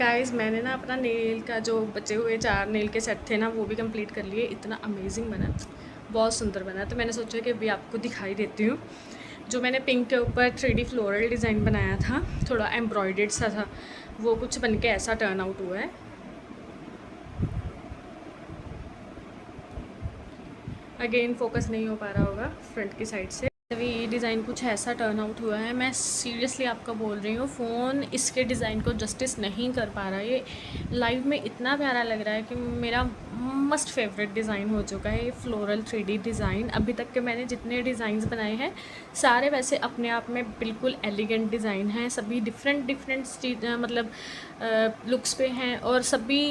Guys मैंने ना अपना नेल का जो बचे हुए 4 नेल के सेट थे ना वो भी कंप्लीट कर लिए। इतना अमेजिंग बना, बहुत सुंदर बना। तो मैंने सोचा कि अभी आपको दिखाई देती हूँ। जो मैंने पिंक के ऊपर 3D फ्लोरल डिज़ाइन बनाया था, थोड़ा एम्ब्रॉयडेड सा था, वो कुछ बन के ऐसा टर्न आउट हुआ है। अगेन फोकस नहीं हो पा रहा होगा फ्रंट की साइड से। अभी ये डिज़ाइन कुछ ऐसा टर्न आउट हुआ है। मैं सीरियसली आपको बोल रही हूँ, फ़ोन इसके डिज़ाइन को जस्टिस नहीं कर पा रहा है। ये लाइव में इतना प्यारा लग रहा है कि मेरा मस्ट फेवरेट डिज़ाइन हो चुका है ये फ्लोरल 3D डिज़ाइन। अभी तक के मैंने जितने डिज़ाइंस बनाए हैं सारे वैसे अपने आप में बिल्कुल एलिगेंट डिज़ाइन हैं। सभी डिफरेंट मतलब लुक्स पे हैं और सभी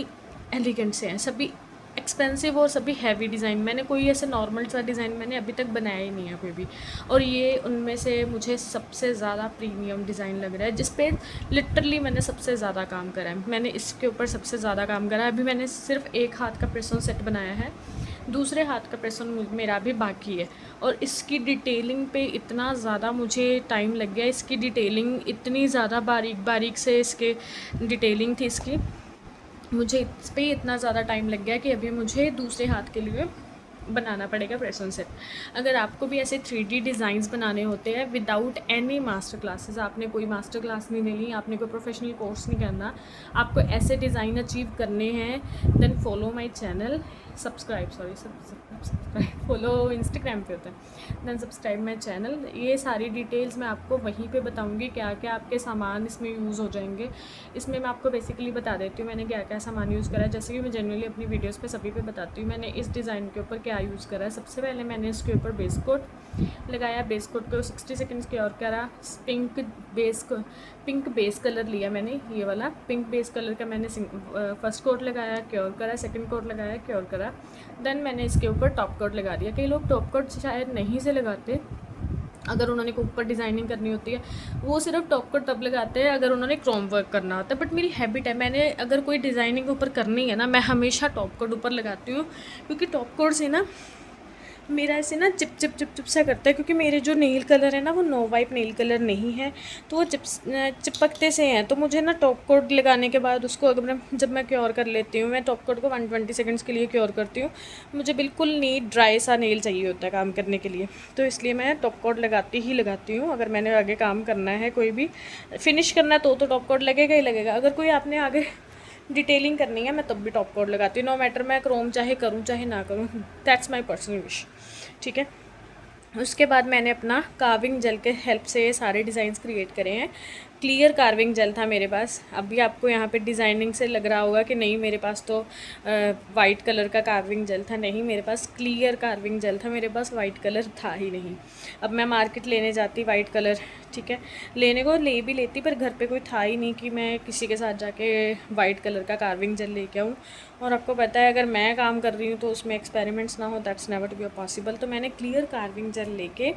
एलिगेंट से हैं, सभी एक्सपेंसिव और सभी हैवी डिज़ाइन। मैंने कोई ऐसे नॉर्मल सा डिज़ाइन मैंने अभी तक बनाया ही नहीं है कोई भी। और ये उनमें से मुझे सबसे ज़्यादा प्रीमियम डिज़ाइन लग रहा है, जिस पे लिटरली मैंने सबसे ज़्यादा काम करा है। मैंने इसके ऊपर सबसे ज़्यादा काम करा है। अभी मैंने सिर्फ एक हाथ का प्रेस ऑन सेट बनाया है, दूसरे हाथ का प्रेस ऑन मेरा भी बाकी है। और इसकी डिटेलिंग पे इतना ज़्यादा मुझे टाइम लग गया। इसकी डिटेलिंग इतनी ज़्यादा बारीक बारीक से इसके डिटेलिंग थी इसकी, मुझे इस पर इतना ज़्यादा टाइम लग गया कि अभी मुझे दूसरे हाथ के लिए बनाना पड़ेगा प्रेस ऑन सेट। अगर आपको भी ऐसे 3D डिज़ाइंस बनाने होते हैं विदाउट एनी मास्टर क्लासेस, आपने कोई मास्टर क्लास नहीं लेनी, आपने कोई प्रोफेशनल कोर्स नहीं करना, आपको ऐसे डिज़ाइन अचीव करने हैं, then follow my channel, subscribe follow Instagram पे होता है, देन सब्सक्राइब माय चैनल। ये सारी डिटेल्स मैं आपको वहीं पे बताऊंगी, क्या क्या आपके सामान इसमें यूज़ हो जाएंगे। इसमें मैं आपको बेसिकली बता देती हूँ मैंने क्या क्या सामान यूज़ करा है, जैसे कि मैं जनरली अपनी वीडियोस पे सभी पे बताती हूँ मैंने इस डिज़ाइन के ऊपर क्या यूज़ करा है। सबसे पहले मैंने इसके ऊपर बेस कोट लगाया, बेस कोट को 60 सेकेंड्स क्योर करा। पिंक बेस कलर लिया मैंने, ये वाला पिंक बेस कलर का मैंने फर्स्ट कोट लगाया, क्योर करा, सेकंड कोट लगाया, क्योर करा, देन मैंने इसके ऊपर टॉप कोट लगा दिया। कई लोग टॉप कोट शायद नहीं से लगाते, अगर उन्होंने ऊपर डिज़ाइनिंग करनी होती है वो सिर्फ टॉप कोट तब लगाते हैं अगर उन्होंने क्रोम वर्क करना होता है। बट मेरी हैबिट है, मैंने अगर कोई डिज़ाइनिंग ऊपर करनी है ना, मैं हमेशा टॉप कोट ऊपर लगाती हूँ, क्योंकि टॉप कोट से ना मेरा ऐसे ना चिप चिप चिप चिप सा करता है। क्योंकि मेरे जो नेल कलर है ना वो नो वाइप नेल कलर नहीं है, तो वो चिपकते से हैं। तो मुझे ना टॉप कोट लगाने के बाद उसको अगर जब मैं क्योर कर लेती हूँ, मैं टॉप कोट को 120 सेकंड्स के लिए क्योर करती हूँ, मुझे बिल्कुल नीट ड्राई सा नेल चाहिए होता है काम करने के लिए। तो इसलिए मैं टॉप कोट लगाती हूँ। अगर मैंने आगे काम करना है, कोई भी फिनिश करना है तो टॉप कोट लगेगा ही लगेगा। अगर कोई आपने आगे डिटेलिंग करनी है मैं तब भी टॉप कोट लगाती हूँ, नो मैटर मैं क्रोम चाहे करूँ चाहे ना करूँ, दैट्स माय पर्सनल विश। ठीक है। उसके बाद मैंने अपना कार्विंग जेल के हेल्प से ये सारे डिज़ाइंस क्रिएट करे हैं। क्लियर कार्विंग जेल था मेरे पास। अभी आपको यहाँ पे डिज़ाइनिंग से लग रहा होगा कि नहीं मेरे पास तो वाइट कलर का कार्विंग जेल था। नहीं, मेरे पास क्लियर कार्विंग जेल था, मेरे पास वाइट कलर था ही नहीं। अब मैं मार्केट लेने जाती वाइट कलर, ठीक है, लेने को ले भी लेती, पर घर पे कोई था ही नहीं कि मैं किसी के साथ जाके वाइट कलर का कार्विंग जेल लेके आऊँ। और आपको पता है अगर मैं काम कर रही हूँ तो उसमें एक्सपेरिमेंट्स ना हो, that's never to be possible. तो मैंने क्लियर कार्विंग जेल लेके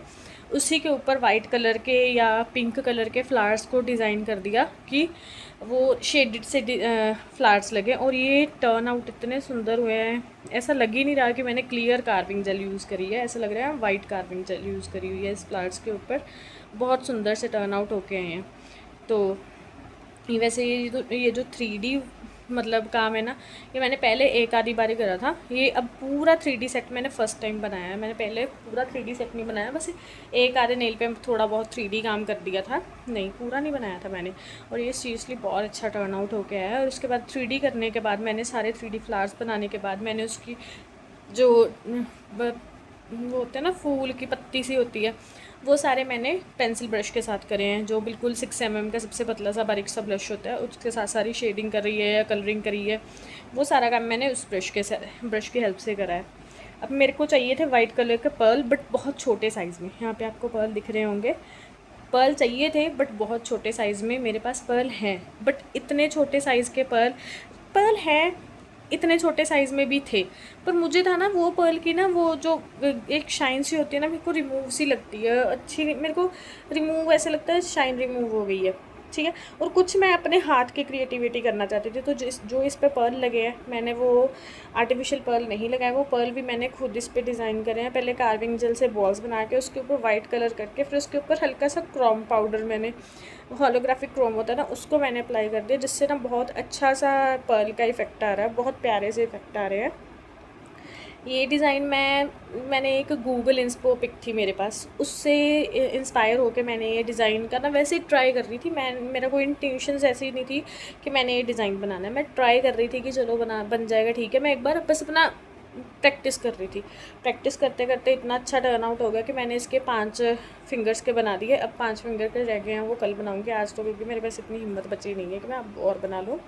उसी के ऊपर वाइट कलर के या पिंक कलर के फ्लावर्स को डिज़ाइन कर दिया कि वो शेडेड से फ्लावर्स लगे। और ये टर्न आउट इतने सुंदर हुए हैं, ऐसा लग ही नहीं रहा कि मैंने क्लियर कार्विंग जेल यूज़ करी है, ऐसा लग रहा है वाइट कार्विंग जेल यूज़ करी हुई है इस फ्लावर्स के ऊपर। बहुत सुंदर से टर्न आउट होके आए हैं। तो वैसे ये जो 3D मतलब काम है ना, ये मैंने पहले एक आधी बार ही करा था। ये अब पूरा 3D सेट मैंने फ़र्स्ट टाइम बनाया है। मैंने पहले पूरा 3D सेट नहीं बनाया, बस एक आधे नेल पे थोड़ा बहुत 3D काम कर दिया था, नहीं पूरा नहीं बनाया था मैंने। और ये सीरियसली बहुत अच्छा टर्न आउट हो गया है। और उसके बाद 3D करने के बाद मैंने सारे 3D फ्लावर्स बनाने के बाद मैंने उसकी जो वो होते हैं ना फूल की पत्ती सी होती है, वो सारे मैंने पेंसिल ब्रश के साथ करे हैं। जो बिल्कुल 6 mm का सबसे पतला सा बारीक सा ब्रश होता है उसके साथ सारी शेडिंग कर रही है या कलरिंग करी है, वो सारा काम मैंने उस ब्रश की हेल्प से करा है। अब मेरे को चाहिए थे वाइट कलर के पर्ल, बट बहुत छोटे साइज़ में। यहाँ पे आपको पर्ल दिख रहे होंगे, पर्ल चाहिए थे बट बहुत छोटे साइज़ में। मेरे पास पर्ल हैं बट इतने छोटे साइज़ के पर्ल हैं, इतने छोटे साइज़ में भी थे। पर मुझे था ना वो पर्ल की ना वो जो एक शाइन सी होती है ना, मेरे को रिमूव सी लगती है, अच्छी मेरे को रिमूव ऐसे लगता है शाइन रिमूव हो गई है। ठीक है। और कुछ मैं अपने हाथ की क्रिएटिविटी करना चाहती थी, तो जो इस पे पर्ल लगे हैं, मैंने वो आर्टिफिशियल पर्ल नहीं लगाए, वो पर्ल भी मैंने खुद इस पे डिज़ाइन करे हैं। पहले कार्विंग जेल से बॉल्स बना के उसके ऊपर वाइट कलर करके, फिर उसके ऊपर हल्का सा क्रोम पाउडर, मैंने होलोग्राफिक क्रोम होता है ना, उसको मैंने अप्लाई कर दिया, जिससे ना बहुत अच्छा सा पर्ल का इफेक्ट आ रहा है, बहुत प्यारे से इफेक्ट आ रहे हैं। ये डिज़ाइन मैंने एक गूगल इंस्पो पिक थी मेरे पास, उससे इंस्पायर होकर मैंने ये डिज़ाइन का ना वैसे ही ट्राई कर रही थी। मेरा कोई इंटेंशंस ऐसी नहीं थी कि मैंने ये डिज़ाइन बनाना है, मैं ट्राई कर रही थी कि चलो बन जाएगा, ठीक है। मैं एक बार बस अपना प्रैक्टिस कर रही थी, प्रैक्टिस करते करते इतना अच्छा टर्न आउट हो गया कि मैंने इसके 5 फिंगर्स के बना दिए। अब 5 फिंगर के रह गए हैं, वो कल बनाऊँगी, आज तो क्योंकि मेरे पास इतनी हिम्मत बची नहीं है कि मैं अब और बना लूँ।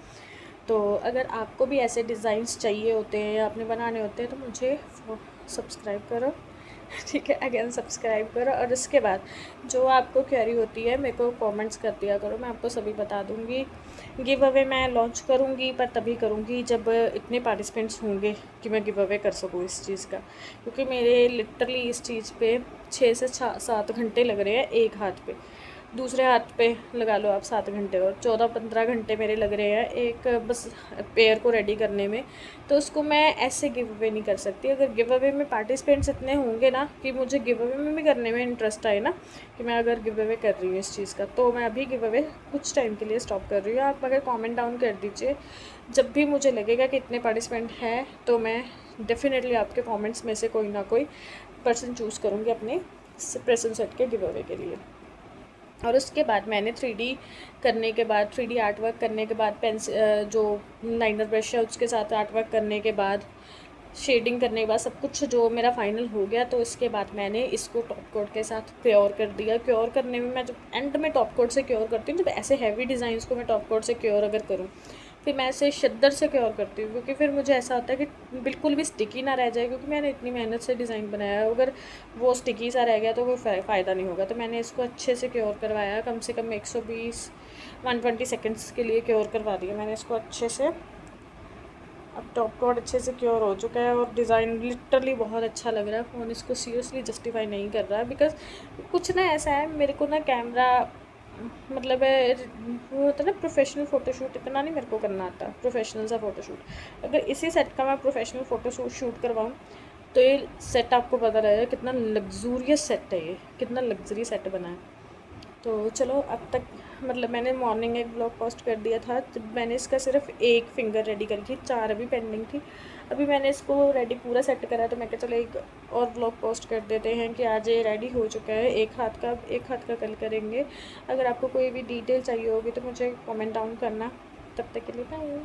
तो अगर आपको भी ऐसे डिज़ाइंस चाहिए होते हैं या आपने बनाने होते हैं तो मुझे सब्सक्राइब करो, ठीक है, अगेन सब्सक्राइब करो। और उसके बाद जो आपको क्वेरी होती है मेरे को कमेंट्स कर दिया करो, मैं आपको सभी बता दूँगी। गिव अवे मैं लॉन्च करूँगी, पर तभी करूँगी जब इतने पार्टिसिपेंट्स होंगे कि मैं गिव अवे कर सकूँ इस चीज़ का, क्योंकि मेरे लिटरली इस चीज़ पे 6 से 7 घंटे लग रहे हैं एक हाथ पे, दूसरे हाथ पे लगा लो आप 7 घंटे, और 14-15 घंटे मेरे लग रहे हैं एक बस पेयर को रेडी करने में। तो उसको मैं ऐसे गिव अवे नहीं कर सकती। अगर गिव अवे में पार्टिसिपेंट्स इतने होंगे ना कि मुझे गिव अवे में भी करने में इंटरेस्ट आए ना, कि मैं अगर गिव अवे कर रही हूँ इस चीज़ का, तो मैं अभी गिव अवे कुछ टाइम के लिए स्टॉप कर रही हूँ। आप अगर कमेंट डाउन कर दीजिए, जब भी मुझे लगेगा कि इतने पार्टिसिपेंट हैं तो मैं डेफिनेटली आपके कमेंट्स में से कोई ना कोई पर्सन चूज़ करूँगी अपने प्रेजेंट सेट के गिव अवे के लिए। और उसके बाद मैंने 3D करने के बाद, 3D आर्ट वर्क करने के बाद, जो लाइनर ब्रश है उसके साथ आर्ट वर्क करने के बाद, शेडिंग करने के बाद, सब कुछ जो मेरा फाइनल हो गया, तो इसके बाद मैंने इसको टॉप कोट के साथ क्योर कर दिया। क्योर करने में मैं जब एंड में टॉप कोट से क्योर करती हूँ, जब ऐसे हैवी डिज़ाइंस को मैं टॉप कोट से क्योर अगर करूँ, फिर मैं ऐसे शिद्दत से क्योर करती हूँ, क्योंकि फिर मुझे ऐसा होता है कि बिल्कुल भी स्टिकी ना रह जाए, क्योंकि मैंने इतनी मेहनत से डिज़ाइन बनाया है, अगर वो स्टिकी सा रह गया तो कोई फ़ायदा नहीं होगा। तो मैंने इसको अच्छे से क्योर करवाया, कम से कम 120 सेकेंड्स के लिए क्योर करवा दिया मैंने इसको अच्छे से। अब टॉप कोट अच्छे से क्योर हो चुका है और डिज़ाइन लिटरली बहुत अच्छा लग रहा है। फ़ोन इसको सीरियसली जस्टिफाई नहीं कर रहा है, बिकॉज कुछ ना ऐसा है, मेरे को ना कैमरा मतलब वो होता है ना प्रोफेशनल फ़ोटोशूट, इतना नहीं मेरे को करना आता प्रोफेशनल सा फ़ोटोशूट। अगर इसी सेट का मैं प्रोफेशनल फ़ोटोशूट शूट करवाऊँ तो ये सेट आपको पता लगेगा कितना लग्जूरियस सेट है, ये कितना लग्जरी सेट बना है। तो चलो अब तक मतलब मैंने मॉर्निंग एक ब्लॉग पोस्ट कर दिया था, जब मैंने इसका सिर्फ एक फिंगर रेडी करी थी, 4 अभी पेंडिंग थी। अभी मैंने इसको रेडी पूरा सेट करा, तो मैं कहा चलो एक और ब्लॉग पोस्ट कर देते हैं कि आज ये रेडी हो चुका है। एक हाथ का कल करेंगे। अगर आपको कोई भी डिटेल चाहिए होगी तो मुझे कमेंट डाउन करना। तब तक के लिए बाय।